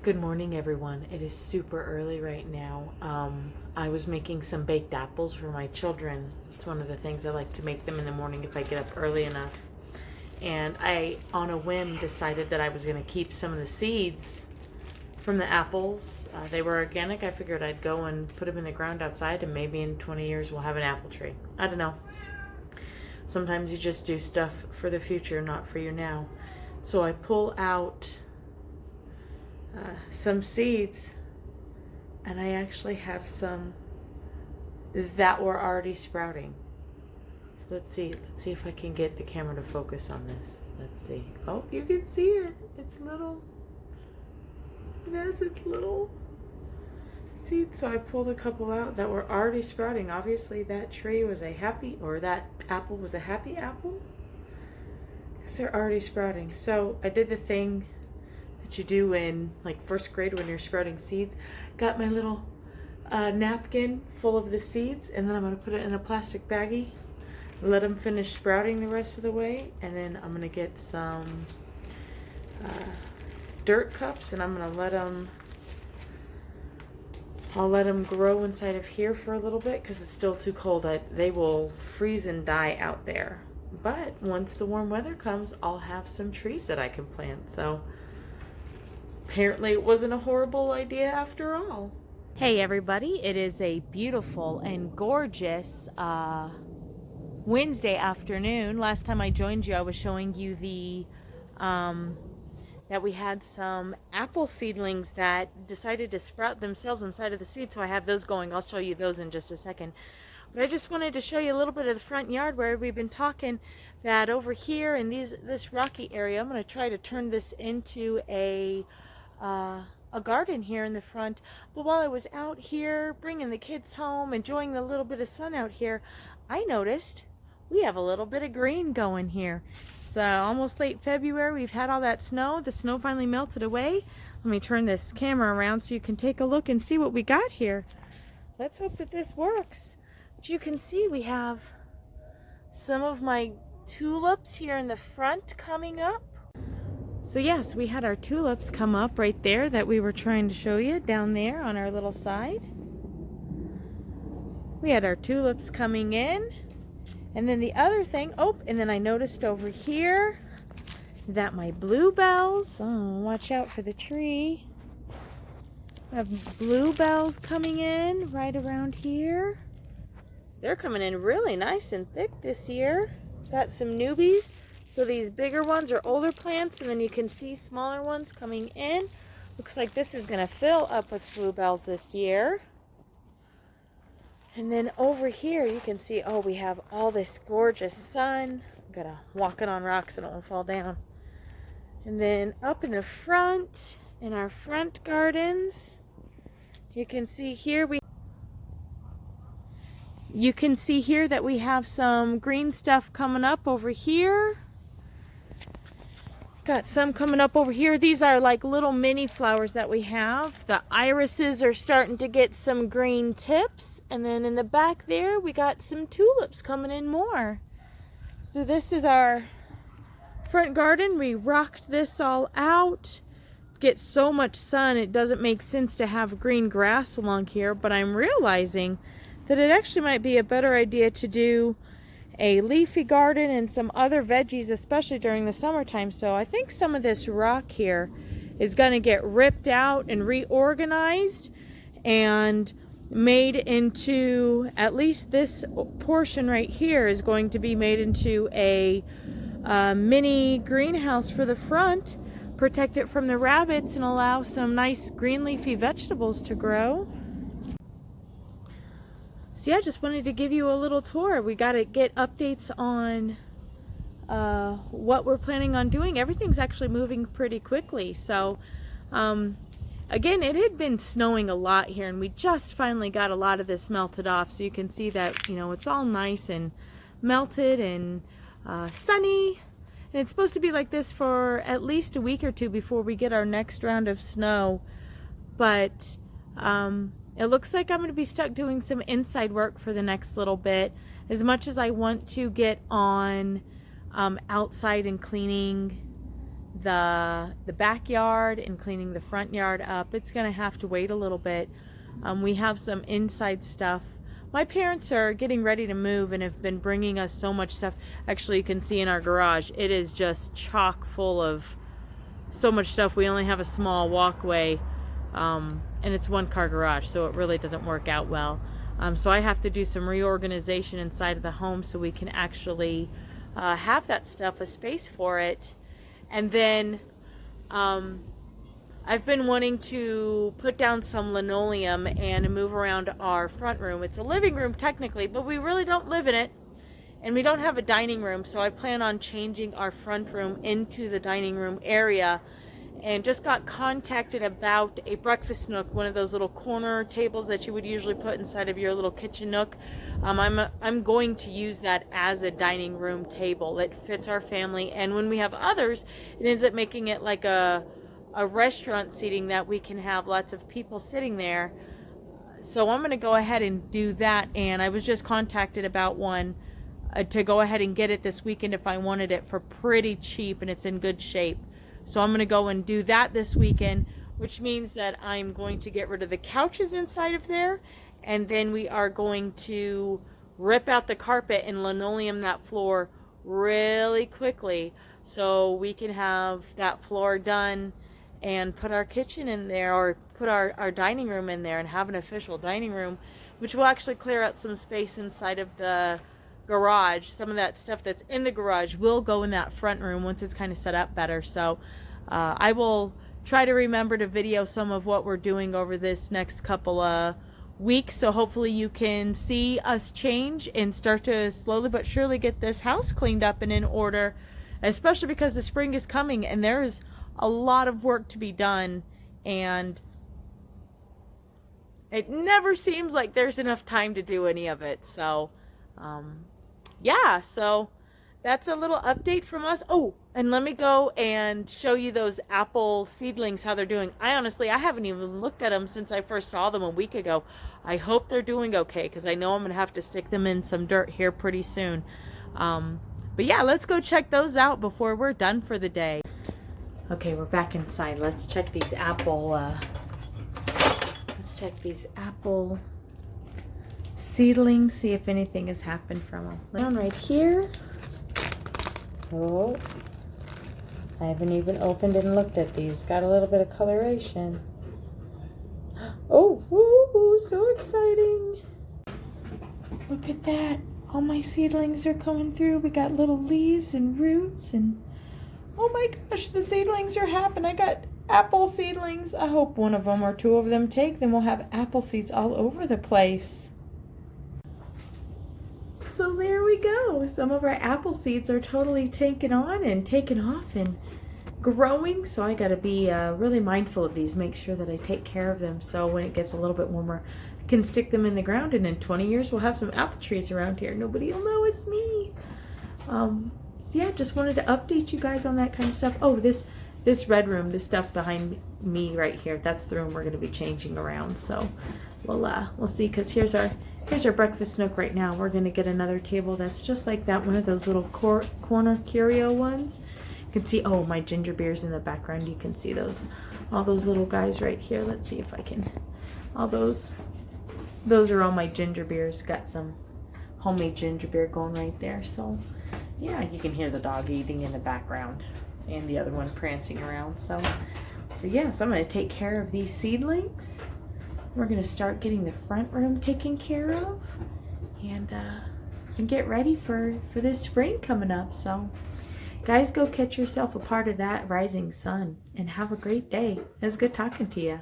Good morning, everyone. It is super early right now. I was making some baked apples for my children. It's one of the things I like to make them in the morning if I get up early enough. And I, on a whim, decided that I was going to keep some of the seeds from the apples. They were organic. I figured I'd go and put them in the ground outside, and maybe in 20 years we'll have an apple tree. I don't know. Sometimes you just do stuff for the future, not for you now. So I pull out some seeds, and I actually have some that were already sprouting. So let's see if I can get the camera to focus on this. Let's see. Oh, you can see it. It's little. Yes, it's little seeds. So I pulled a couple out that were already sprouting. Obviously that tree was a happy, or that apple was a happy apple, because they're already sprouting. So I did the thing that you do in like first grade when you're sprouting seeds. Got my little napkin full of the seeds, and then I'm going to put it in a plastic baggie, let them finish sprouting the rest of the way, and then I'm going to get some dirt cups, and I'm going to let them, I'll let them grow inside of here for a little bit because it's still too cold. They will freeze and die out there. But once the warm weather comes, I'll have some trees that I can plant. So apparently it wasn't a horrible idea after all. Hey everybody, it is a beautiful and gorgeous Wednesday afternoon. Last time I joined you, I was showing you the that we had some apple seedlings that decided to sprout themselves inside of the seed, so I have those going. I'll show you those in just a second. But I just wanted to show you a little bit of the front yard where we've been talking that over here in this rocky area, I'm going to try to turn this into a garden here in the front. But while I was out here bringing the kids home, enjoying the little bit of sun out here, I noticed we have a little bit of green going here. It's almost late February. We've had all that snow. The snow finally melted away. Let me turn this camera around so you can take a look and see what we got here. Let's hope that this works. But you can see we have some of my tulips here in the front coming up. So yes, we had our tulips come up right there that we were trying to show you down there on our little side. We had our tulips coming in. And then the other thing, and then I noticed over here that my bluebells, watch out for the tree. I have bluebells coming in right around here. They're coming in really nice and thick this year. Got some newbies. So these bigger ones are older plants, and then you can see smaller ones coming in. Looks like this is going to fill up with bluebells this year. And then over here you can see, we have all this gorgeous sun. I'm going to walk it on rocks so it won't fall down. And then up in the front, in our front gardens, you can see here that we have some green stuff coming up over here. Got some coming up over here. These are like little mini flowers that we have. The irises are starting to get some green tips. And then in the back there, we got some tulips coming in more. So this is our front garden. We rocked this all out. Get so much sun, it doesn't make sense to have green grass along here. But I'm realizing that it actually might be a better idea to do a leafy garden and some other veggies, especially during the summertime. So I think some of this rock here is going to get ripped out and reorganized and made into, at least this portion right here is going to be made into a mini greenhouse for the front, protect it from the rabbits and allow some nice green leafy vegetables to grow. So yeah, just wanted to give you a little tour. We got to get updates on what we're planning on doing. Everything's actually moving pretty quickly. So again, it had been snowing a lot here, and we just finally got a lot of this melted off. So you can see that, it's all nice and melted and sunny. And it's supposed to be like this for at least a week or two before we get our next round of snow. But it looks like I'm going to be stuck doing some inside work for the next little bit. As much as I want to get on outside and cleaning the backyard and cleaning the front yard up, it's going to have to wait a little bit. We have some inside stuff. My parents are getting ready to move and have been bringing us so much stuff. Actually, you can see in our garage, it is just chock full of so much stuff. We only have a small walkway, and it's one car garage, so it really doesn't work out well. So I have to do some reorganization inside of the home so we can actually have that stuff, a space for it. And then I've been wanting to put down some linoleum and move around our front room. It's a living room technically, but we really don't live in it. And we don't have a dining room, so I plan on changing our front room into the dining room area. And just got contacted about a breakfast nook, one of those little corner tables that you would usually put inside of your little kitchen nook. I'm going to use that as a dining room table. It fits our family, and when we have others, it ends up making it like a restaurant seating that we can have lots of people sitting there. So I'm going to go ahead and do that, and I was just contacted about one to go ahead and get it this weekend if I wanted it for pretty cheap, and it's in good shape. So I'm going to go and do that this weekend, which means that I'm going to get rid of the couches inside of there, and then we are going to rip out the carpet and linoleum that floor really quickly so we can have that floor done and put our kitchen in there, or put our dining room in there and have an official dining room, which will actually clear out some space inside of the garage. Some of that stuff that's in the garage will go in that front room once it's kind of set up better. So I will try to remember to video some of what we're doing over this next couple of weeks, so hopefully you can see us change and start to slowly but surely get this house cleaned up and in order, especially because the spring is coming and there's a lot of work to be done, and it never seems like there's enough time to do any of it. So yeah, so that's a little update from us. Oh, and let me go and show you those apple seedlings, how they're doing. I haven't even looked at them since I first saw them a week ago. I hope they're doing okay, because I know I'm going to have to stick them in some dirt here pretty soon. But yeah, let's go check those out before we're done for the day. Okay, we're back inside. Let's check these apple seedlings, see if anything has happened from them. Down right here. Oh, I haven't even opened and looked at these. Got a little bit of coloration. Oh, woo, so exciting. Look at that. All my seedlings are coming through. We got little leaves and roots, and oh my gosh, the seedlings are happening. I got apple seedlings. I hope one of them or two of them take. Then we'll have apple seeds all over the place. So there we go. Some of our apple seeds are totally taken on and taken off and growing. So I got to be really mindful of these, make sure that I take care of them. So when it gets a little bit warmer, I can stick them in the ground, and in 20 years we'll have some apple trees around here. Nobody will know it's me. So yeah, just wanted to update you guys on that kind of stuff. Oh, this red room, this stuff behind me right here, that's the room we're going to be changing around. So we'll see, because here's our breakfast nook right now. We're going to get another table that's just like that, one of those little corner curio ones. You can see, oh, my ginger beers in the background. You can see those, all those little guys right here. Let's see if I can, all those are all my ginger beers. Got some homemade ginger beer going right there. So yeah, you can hear the dog eating in the background and the other one prancing around. So yeah, so I'm going to take care of these seedlings. We're going to start getting the front room taken care of, and get ready for this spring coming up. So guys, go catch yourself a part of that rising sun and have a great day. It was good talking to you.